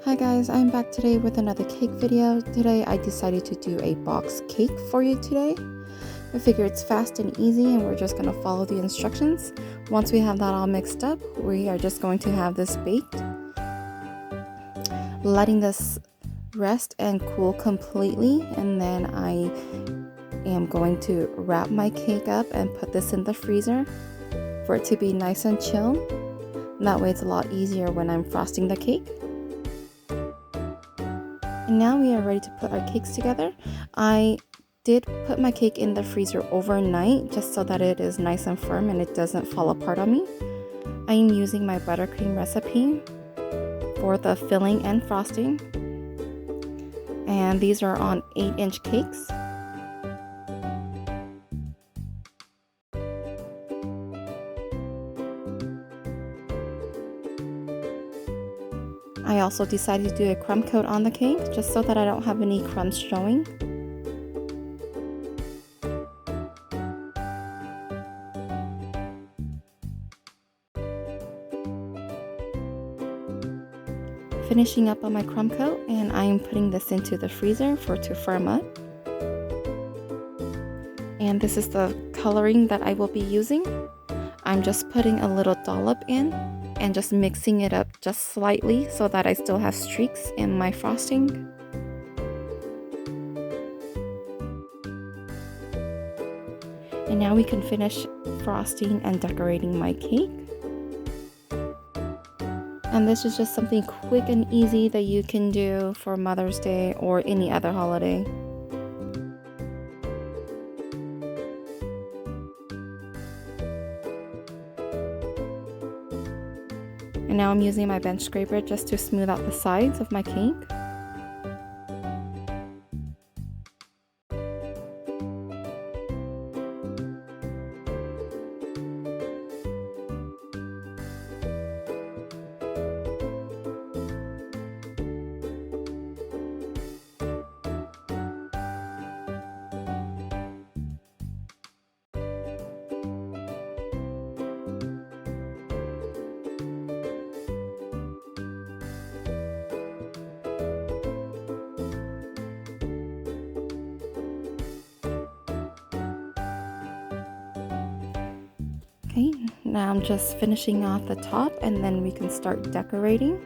Hi guys, I'm back today with another cake video. Today I decided to do a box cake for you today. I figure it's fast and easy and we're just going to follow the instructions. Once we have that all mixed up, we are just going to have this baked. Letting this rest and cool completely, and then I am going to wrap my cake up and put this in the freezer for it to be nice and chill. And that way it's a lot easier when I'm frosting the cake. And now we are ready to put our cakes together. I did put my cake in the freezer overnight just so that it is nice and firm and it doesn't fall apart on me. I am using my buttercream recipe for the filling and frosting. And these are on 8-inch cakes. I also decided to do a crumb coat on the cake just so that I don't have any crumbs showing. Finishing up on my crumb coat, and I am putting this into the freezer for it to firm up. And this is the coloring that I will be using. I'm just putting a little dollop in and just mixing it up just slightly so that I still have streaks in my frosting. And now we can finish frosting and decorating my cake. And this is just something quick and easy that you can do for Mother's Day or any other holiday. And now I'm using my bench scraper just to smooth out the sides of my cake. Okay, now I'm just finishing off the top and then we can start decorating.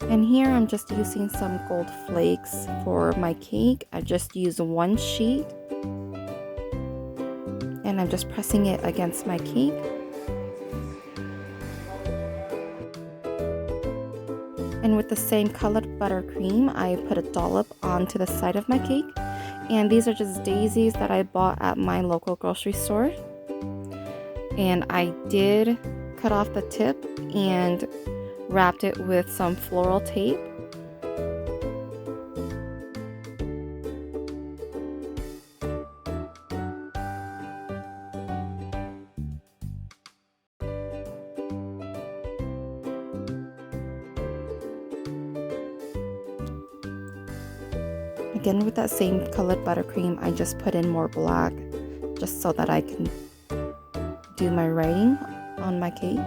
And here I'm just using some gold flakes for my cake. I just used one sheet and I'm just pressing it against my cake. And with the same colored buttercream, I put a dollop onto the side of my cake. And these are just daisies that I bought at my local grocery store. And I did cut off the tip and wrapped it with some floral tape. Again, with that same colored buttercream, I just put in more black just so that I can do my writing on my cake.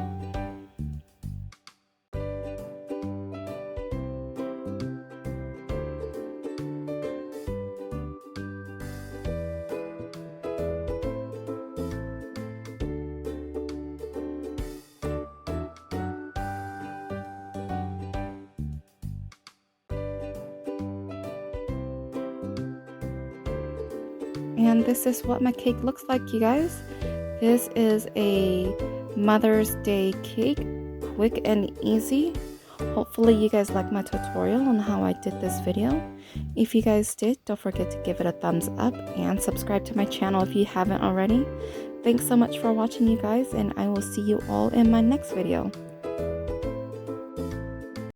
And this is what my cake looks like, you guys. This is a Mother's Day cake, quick and easy. Hopefully you guys like my tutorial on how I did this video. If you guys did, don't forget to give it a thumbs up and subscribe to my channel if you haven't already. Thanks so much for watching, you guys, and I will see you all in my next video.